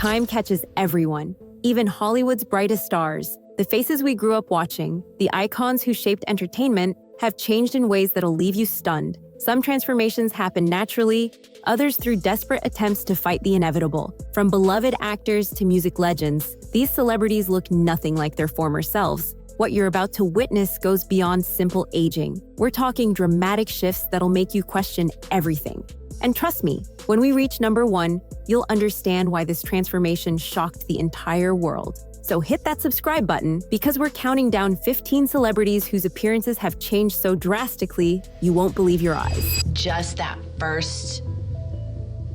Time catches everyone, even Hollywood's brightest stars. The faces we grew up watching, the icons who shaped entertainment, have changed in ways that'll leave you stunned. Some transformations happen naturally, others through desperate attempts to fight the inevitable. From beloved actors to music legends, these celebrities look nothing like their former selves. What you're about to witness goes beyond simple aging. We're talking dramatic shifts that'll make you question everything. And trust me, when we reach number 1, you'll understand why this transformation shocked the entire world. So hit that subscribe button because we're counting down 15 celebrities whose appearances have changed so drastically, you won't believe your eyes. Just that first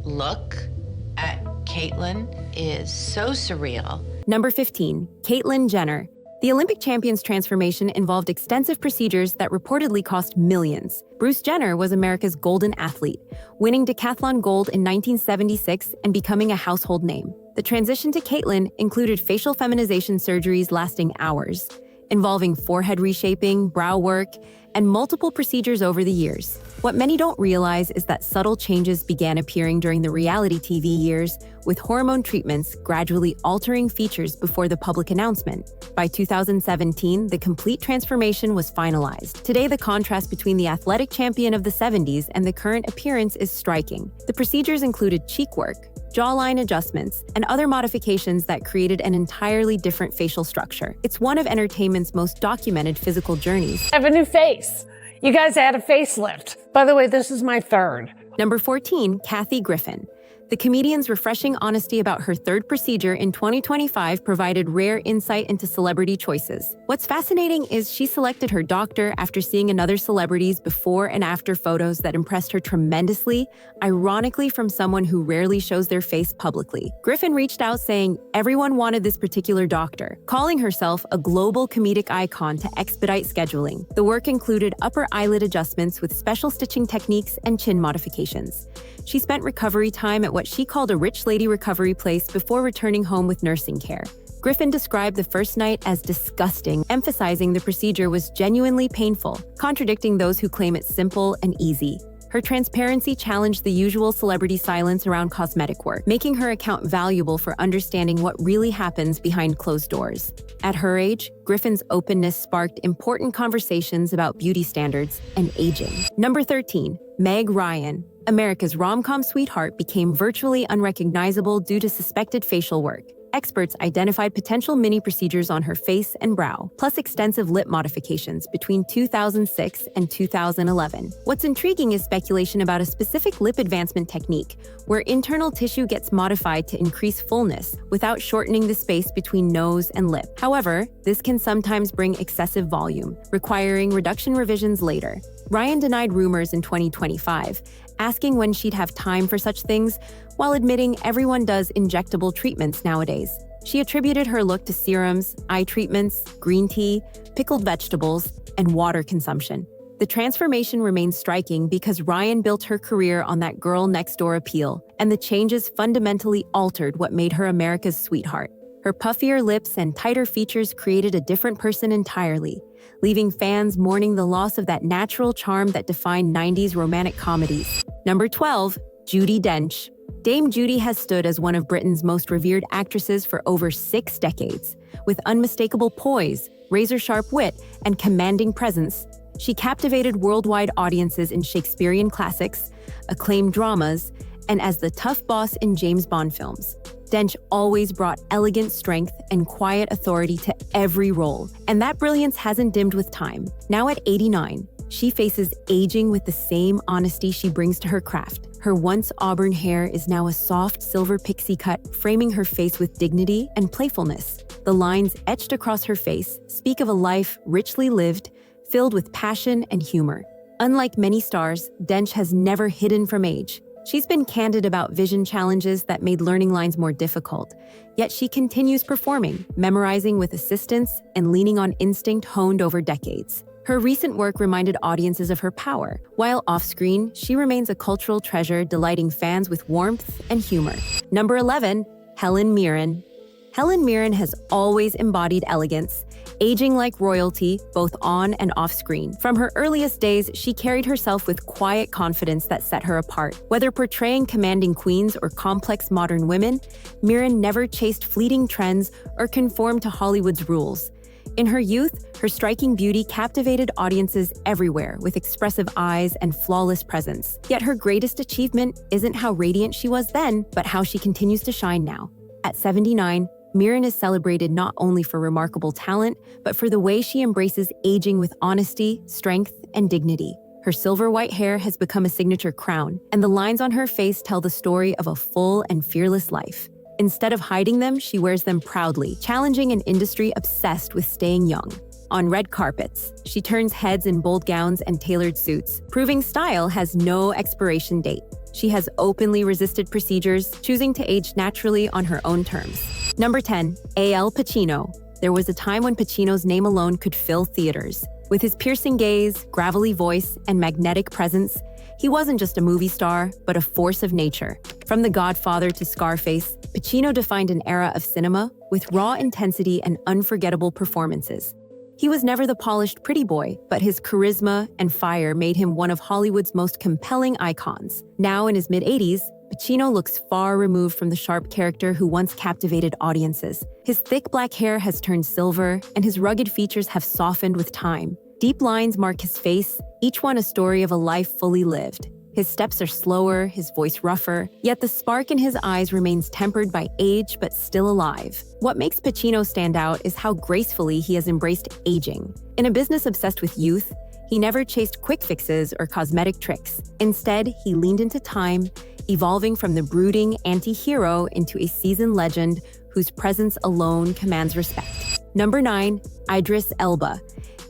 look at Caitlyn is so surreal. Number 15, Caitlyn Jenner. The Olympic champion's transformation involved extensive procedures that reportedly cost millions. Bruce Jenner was America's golden athlete, winning decathlon gold in 1976 and becoming a household name. The transition to Caitlyn included facial feminization surgeries lasting hours, involving forehead reshaping, brow work, and multiple procedures over the years. What many don't realize is that subtle changes began appearing during the reality TV years, with hormone treatments gradually altering features before the public announcement. By 2017, the complete transformation was finalized. Today, the contrast between the athletic champion of the 70s and the current appearance is striking. The procedures included cheek work, jawline adjustments, and other modifications that created an entirely different facial structure. It's one of entertainment's most documented physical journeys. I have a new face. You guys had a facelift. By the way, this is my third. Number 14, Kathy Griffin. The comedian's refreshing honesty about her third procedure in 2025 provided rare insight into celebrity choices. What's fascinating is she selected her doctor after seeing another celebrity's before and after photos that impressed her tremendously, ironically from someone who rarely shows their face publicly. Griffin reached out saying everyone wanted this particular doctor, calling herself a global comedic icon to expedite scheduling. The work included upper eyelid adjustments with special stitching techniques and chin modifications. She spent recovery time at what she called a rich lady recovery place before returning home with nursing care. Griffin described the first night as disgusting, emphasizing the procedure was genuinely painful, contradicting those who claim it's simple and easy. Her transparency challenged the usual celebrity silence around cosmetic work, making her account valuable for understanding what really happens behind closed doors. At her age, Griffin's openness sparked important conversations about beauty standards and aging. Number 13, Meg Ryan. America's rom-com sweetheart became virtually unrecognizable due to suspected facial work. Experts identified potential mini procedures on her face and brow, plus extensive lip modifications between 2006 and 2011. What's intriguing is speculation about a specific lip advancement technique, where internal tissue gets modified to increase fullness without shortening the space between nose and lip. However, this can sometimes bring excessive volume, requiring reduction revisions later. Ryan denied rumors in 2025, asking when she'd have time for such things, while admitting everyone does injectable treatments nowadays. She attributed her look to serums, eye treatments, green tea, pickled vegetables, and water consumption. The transformation remains striking because Ryan built her career on that girl next door appeal, and the changes fundamentally altered what made her America's sweetheart. Her puffier lips and tighter features created a different person entirely, leaving fans mourning the loss of that natural charm that defined 90s romantic comedies. Number 12, JUDI DENCH. Dame JUDI has stood as one of Britain's most revered actresses for over 6 decades. With unmistakable poise, razor-sharp wit, and commanding presence, she captivated worldwide audiences in Shakespearean classics, acclaimed dramas, and as the tough boss in James Bond films. Dench always brought elegant strength and quiet authority to every role, and that brilliance hasn't dimmed with time. Now at 89, she faces aging with the same honesty she brings to her craft. Her once auburn hair is now a soft silver pixie cut, framing her face with dignity and playfulness. The lines etched across her face speak of a life richly lived, filled with passion and humor. Unlike many stars, Dench has never hidden from age. She's been candid about vision challenges that made learning lines more difficult, yet she continues performing, memorizing with assistance, and leaning on instinct honed over decades. Her recent work reminded audiences of her power. While off-screen, she remains a cultural treasure, delighting fans with warmth and humor. Number 11, Helen Mirren. Helen Mirren has always embodied elegance, aging like royalty, both on and off screen. From her earliest days, she carried herself with quiet confidence that set her apart. Whether portraying commanding queens or complex modern women, Mirren never chased fleeting trends or conformed to Hollywood's rules. In her youth, her striking beauty captivated audiences everywhere with expressive eyes and flawless presence. Yet her greatest achievement isn't how radiant she was then, but how she continues to shine now. At 79, Mirren is celebrated not only for remarkable talent, but for the way she embraces aging with honesty, strength, and dignity. Her silver white hair has become a signature crown, and the lines on her face tell the story of a full and fearless life. Instead of hiding them, she wears them proudly, challenging an industry obsessed with staying young. On red carpets, she turns heads in bold gowns and tailored suits, proving style has no expiration date. She has openly resisted procedures, choosing to age naturally on her own terms. Number 10, Al Pacino. There was a time when Pacino's name alone could fill theaters. With his piercing gaze, gravelly voice, and magnetic presence, he wasn't just a movie star, but a force of nature. From The Godfather to Scarface, Pacino defined an era of cinema with raw intensity and unforgettable performances. He was never the polished pretty boy, but his charisma and fire made him one of Hollywood's most compelling icons. Now in his mid-80s, Pacino looks far removed from the sharp character who once captivated audiences. His thick black hair has turned silver, and his rugged features have softened with time. Deep lines mark his face, each one a story of a life fully lived. His steps are slower, his voice rougher, yet the spark in his eyes remains tempered by age but still alive. What makes Pacino stand out is how gracefully he has embraced aging. In a business obsessed with youth, he never chased quick fixes or cosmetic tricks. Instead, he leaned into time, evolving from the brooding anti-hero into a seasoned legend whose presence alone commands respect. Number 9, Idris Elba.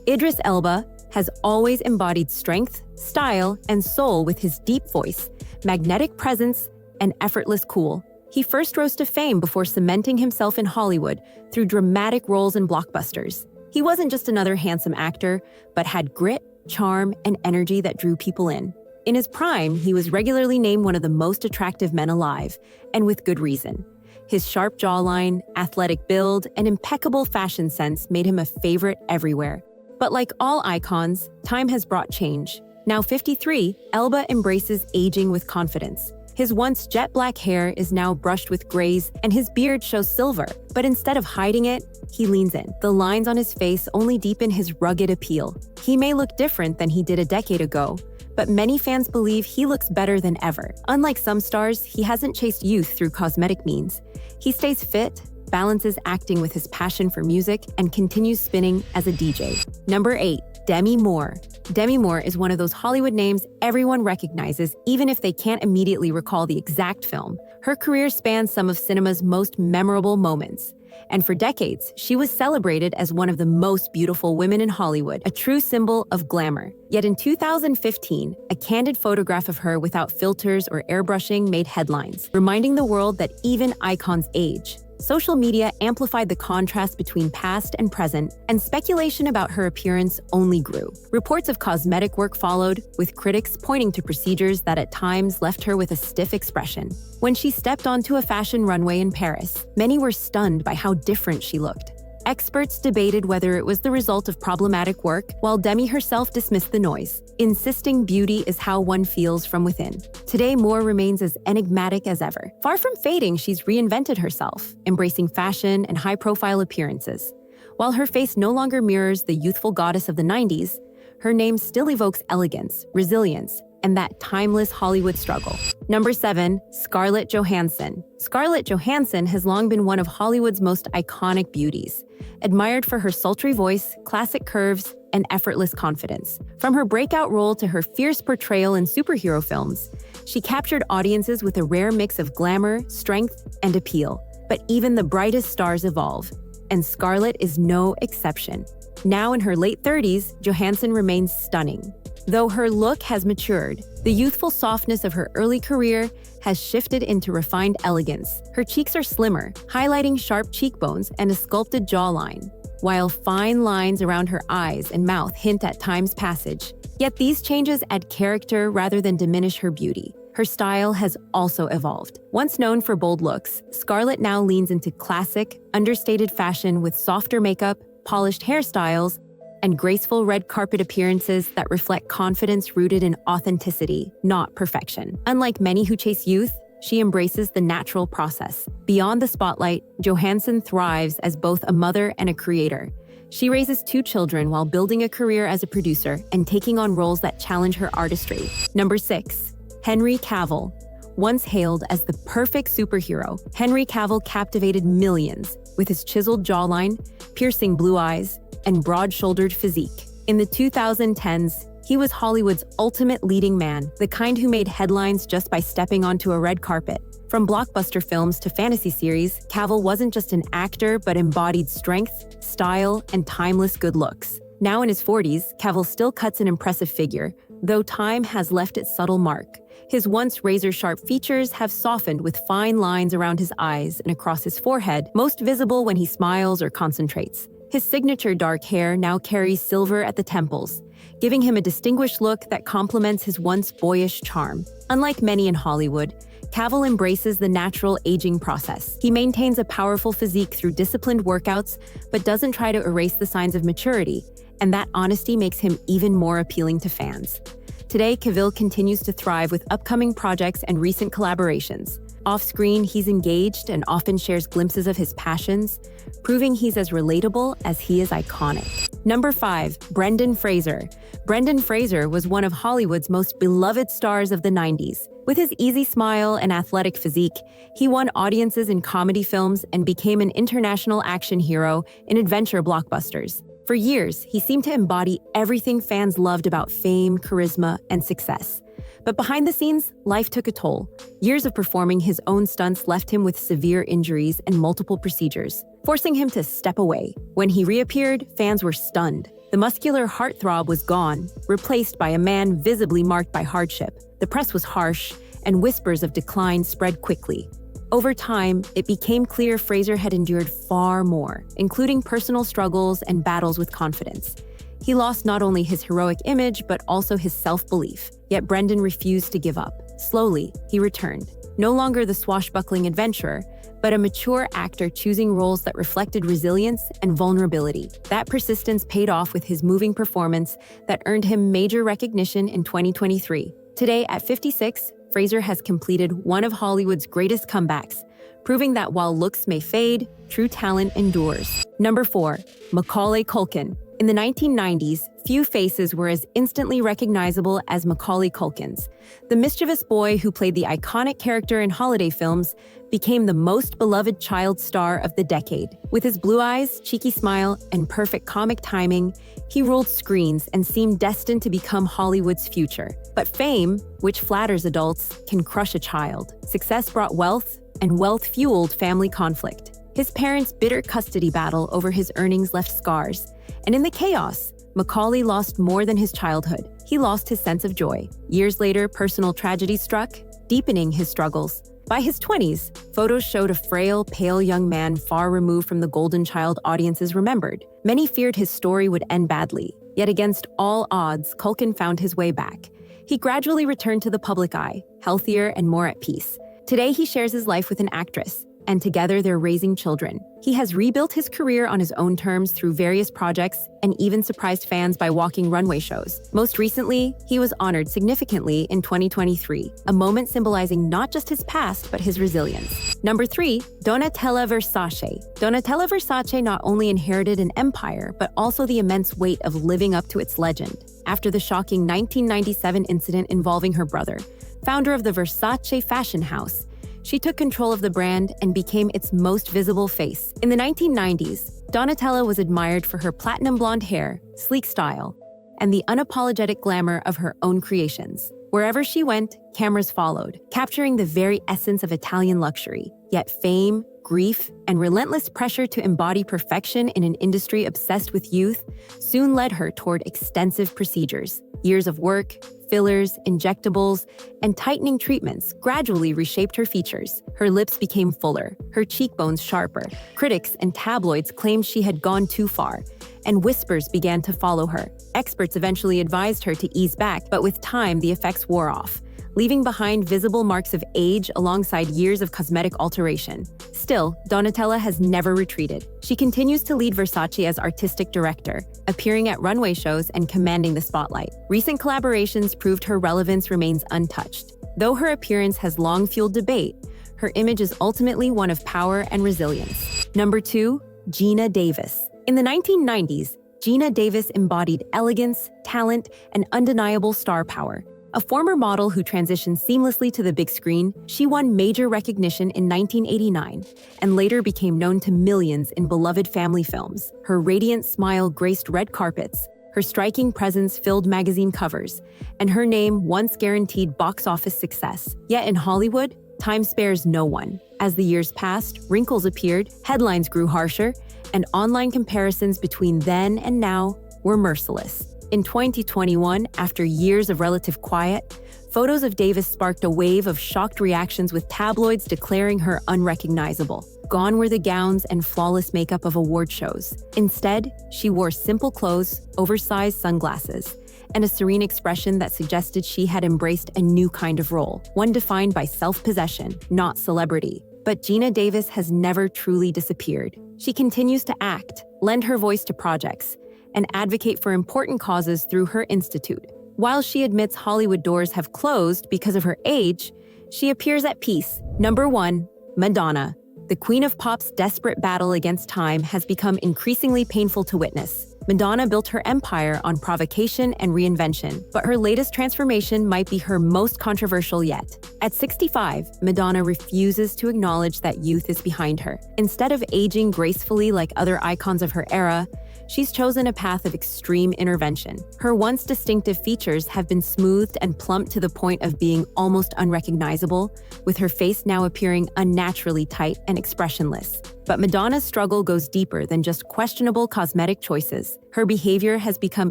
Idris Elba has always embodied strength, style, and soul with his deep voice, magnetic presence, and effortless cool. He first rose to fame before cementing himself in Hollywood through dramatic roles in blockbusters. He wasn't just another handsome actor, but had grit, charm, and energy that drew people in. In his prime, he was regularly named one of the most attractive men alive, and with good reason. His sharp jawline, athletic build, and impeccable fashion sense made him a favorite everywhere. But like all icons, time has brought change. Now 53, Elba embraces aging with confidence. His once jet black hair is now brushed with grays, and his beard shows silver. But instead of hiding it, he leans in. The lines on his face only deepen his rugged appeal. He may look different than he did a decade ago, but many fans believe he looks better than ever. Unlike some stars, he hasn't chased youth through cosmetic means. He stays fit, balances acting with his passion for music, and continues spinning as a DJ. Number 8, Demi Moore. Demi Moore is one of those Hollywood names everyone recognizes, even if they can't immediately recall the exact film. Her career spans some of cinema's most memorable moments. And for decades, she was celebrated as one of the most beautiful women in Hollywood, a true symbol of glamour. Yet in 2015, a candid photograph of her without filters or airbrushing made headlines, reminding the world that even icons age. Social media amplified the contrast between past and present, and speculation about her appearance only grew. Reports of cosmetic work followed, with critics pointing to procedures that at times left her with a stiff expression. When she stepped onto a fashion runway in Paris, many were stunned by how different she looked. Experts debated whether it was the result of problematic work, while Demi herself dismissed the noise, insisting beauty is how one feels from within. Today, Moore remains as enigmatic as ever. Far from fading, she's reinvented herself, embracing fashion and high-profile appearances. While her face no longer mirrors the youthful goddess of the 90s, her name still evokes elegance, resilience, and that timeless Hollywood struggle. Number 7, Scarlett Johansson. Scarlett Johansson has long been one of Hollywood's most iconic beauties, admired for her sultry voice, classic curves, and effortless confidence. From her breakout role to her fierce portrayal in superhero films, she captured audiences with a rare mix of glamour, strength, and appeal. But even the brightest stars evolve, and Scarlett is no exception. Now in her late 30s, Johansson remains stunning. Though her look has matured, the youthful softness of her early career has shifted into refined elegance. Her cheeks are slimmer, highlighting sharp cheekbones and a sculpted jawline, while fine lines around her eyes and mouth hint at time's passage. Yet these changes add character rather than diminish her beauty. Her style has also evolved. Once known for bold looks, Scarlett now leans into classic, understated fashion with softer makeup, polished hairstyles, and graceful red carpet appearances that reflect confidence rooted in authenticity, not perfection. Unlike many who chase youth, she embraces the natural process. Beyond the spotlight, Johansson thrives as both a mother and a creator. She raises 2 children while building a career as a producer and taking on roles that challenge her artistry. Number 6. Henry Cavill. Once hailed as the perfect superhero, Henry Cavill captivated millions with his chiseled jawline, piercing blue eyes, and broad-shouldered physique. In the 2010s, he was Hollywood's ultimate leading man, the kind who made headlines just by stepping onto a red carpet. From blockbuster films to fantasy series, Cavill wasn't just an actor but embodied strength, style, and timeless good looks. Now in his 40s, Cavill still cuts an impressive figure, though time has left its subtle mark. His once razor-sharp features have softened with fine lines around his eyes and across his forehead, most visible when he smiles or concentrates. His signature dark hair now carries silver at the temples, giving him a distinguished look that complements his once boyish charm. Unlike many in Hollywood, Cavill embraces the natural aging process. He maintains a powerful physique through disciplined workouts, but doesn't try to erase the signs of maturity, and that honesty makes him even more appealing to fans. Today, Cavill continues to thrive with upcoming projects and recent collaborations. Off-screen, he's engaged and often shares glimpses of his passions, proving he's as relatable as he is iconic. Number 5. Brendan Fraser. Brendan Fraser was one of Hollywood's most beloved stars of the 90s. With his easy smile and athletic physique, he won audiences in comedy films and became an international action hero in adventure blockbusters. For years, he seemed to embody everything fans loved about fame, charisma, and success. But behind the scenes, life took a toll. Years of performing his own stunts left him with severe injuries and multiple procedures, forcing him to step away. When he reappeared, fans were stunned. The muscular heartthrob was gone, replaced by a man visibly marked by hardship. The press was harsh, and whispers of decline spread quickly. Over time, it became clear Fraser had endured far more, including personal struggles and battles with confidence. He lost not only his heroic image, but also his self-belief. Yet Brendan refused to give up. Slowly, he returned, no longer the swashbuckling adventurer, but a mature actor choosing roles that reflected resilience and vulnerability. That persistence paid off with his moving performance that earned him major recognition in 2023. Today, at 56, Fraser has completed one of Hollywood's greatest comebacks, proving that while looks may fade, true talent endures. Number 4. Macaulay Culkin. In the 1990s, few faces were as instantly recognizable as Macaulay Culkin's. The mischievous boy who played the iconic character in holiday films became the most beloved child star of the decade. With his blue eyes, cheeky smile, and perfect comic timing, he ruled screens and seemed destined to become Hollywood's future. But fame, which flatters adults, can crush a child. Success brought wealth, and wealth fueled family conflict. His parents' bitter custody battle over his earnings left scars. And in the chaos, Macaulay lost more than his childhood. He lost his sense of joy. Years later, personal tragedy struck, deepening his struggles. By his 20s, photos showed a frail, pale young man far removed from the golden child audiences remembered. Many feared his story would end badly. Yet against all odds, Culkin found his way back. He gradually returned to the public eye, healthier and more at peace. Today, he shares his life with an actress, and together they're raising children. He has rebuilt his career on his own terms through various projects and even surprised fans by walking runway shows. Most recently, he was honored significantly in 2023, a moment symbolizing not just his past, but his resilience. Number 3, Donatella Versace. Donatella Versace not only inherited an empire, but also the immense weight of living up to its legend. After the shocking 1997 incident involving her brother, founder of the Versace fashion house, she took control of the brand and became its most visible face. In the 1990s, Donatella was admired for her platinum blonde hair, sleek style, and the unapologetic glamour of her own creations. Wherever she went, cameras followed, capturing the very essence of Italian luxury. Yet fame, grief, and relentless pressure to embody perfection in an industry obsessed with youth soon led her toward extensive procedures. Years of work, fillers, injectables, and tightening treatments gradually reshaped her features. Her lips became fuller, her cheekbones sharper. Critics and tabloids claimed she had gone too far, and whispers began to follow her. Experts eventually advised her to ease back, but with time, the effects wore off, leaving behind visible marks of age alongside years of cosmetic alteration. Still, Donatella has never retreated. She continues to lead Versace as artistic director, appearing at runway shows and commanding the spotlight. Recent collaborations proved her relevance remains untouched. Though her appearance has long fueled debate, her image is ultimately one of power and resilience. Number 2, GEENA Davis. In the 1990s, GEENA Davis embodied elegance, talent, and undeniable star power. A former model who transitioned seamlessly to the big screen, she won major recognition in 1989 and later became known to millions in beloved family films. Her radiant smile graced red carpets, her striking presence filled magazine covers, and her name once guaranteed box office success. Yet in Hollywood, time spares no one. As the years passed, wrinkles appeared, headlines grew harsher, and online comparisons between then and now were merciless. In 2021, after years of relative quiet, photos of Davis sparked a wave of shocked reactions with tabloids declaring her unrecognizable. Gone were the gowns and flawless makeup of award shows. Instead, she wore simple clothes, oversized sunglasses, and a serene expression that suggested she had embraced a new kind of role, one defined by self-possession, not celebrity. But GEENA Davis has never truly disappeared. She continues to act, lend her voice to projects, and advocate for important causes through her institute. While she admits Hollywood doors have closed because of her age, she appears at peace. Number 1, Madonna. The queen of pop's desperate battle against time has become increasingly painful to witness. Madonna built her empire on provocation and reinvention, but her latest transformation might be her most controversial yet. At 65, Madonna refuses to acknowledge that youth is behind her. Instead of aging gracefully like other icons of her era, she's chosen a path of extreme intervention. Her once distinctive features have been smoothed and plumped to the point of being almost unrecognizable, with her face now appearing unnaturally tight and expressionless. But Madonna's struggle goes deeper than just questionable cosmetic choices. Her behavior has become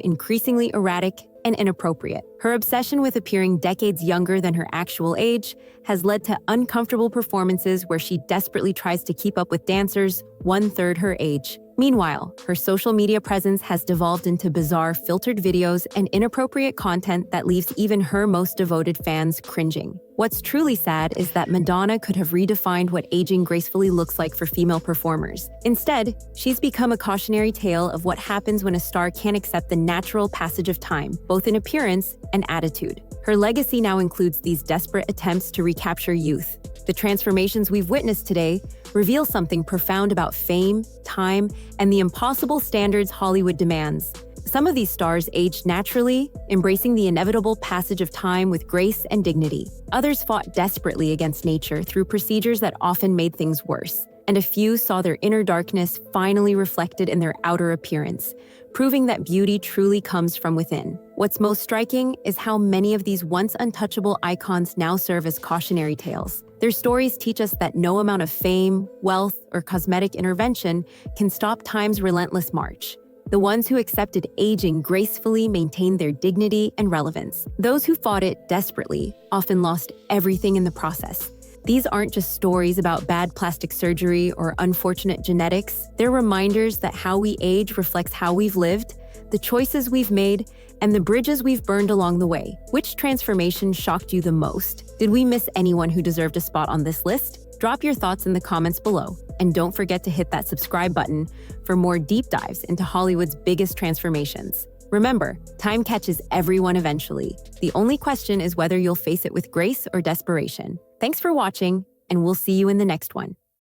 increasingly erratic and inappropriate. Her obsession with appearing decades younger than her actual age has led to uncomfortable performances where she desperately tries to keep up with dancers 1/3 her age. Meanwhile, her social media presence has devolved into bizarre filtered videos and inappropriate content that leaves even her most devoted fans cringing. What's truly sad is that Madonna could have redefined what aging gracefully looks like for female performers. Instead, she's become a cautionary tale of what happens when a star can't accept the natural passage of time, both in appearance and attitude. Her legacy now includes these desperate attempts to recapture youth. The transformations we've witnessed today reveal something profound about fame, time, and the impossible standards Hollywood demands. Some of these stars aged naturally, embracing the inevitable passage of time with grace and dignity. Others fought desperately against nature through procedures that often made things worse. And a few saw their inner darkness finally reflected in their outer appearance, proving that beauty truly comes from within. What's most striking is how many of these once untouchable icons now serve as cautionary tales. Their stories teach us that no amount of fame, wealth, or cosmetic intervention can stop time's relentless march. The ones who accepted aging gracefully maintained their dignity and relevance. Those who fought it desperately often lost everything in the process. These aren't just stories about bad plastic surgery or unfortunate genetics. They're reminders that how we age reflects how we've lived, the choices we've made, and the bridges we've burned along the way. Which transformation shocked you the most? Did we miss anyone who deserved a spot on this list? Drop your thoughts in the comments below. And don't forget to hit that subscribe button for more deep dives into Hollywood's biggest transformations. Remember, time catches everyone eventually. The only question is whether you'll face it with grace or desperation. Thanks for watching, and we'll see you in the next one.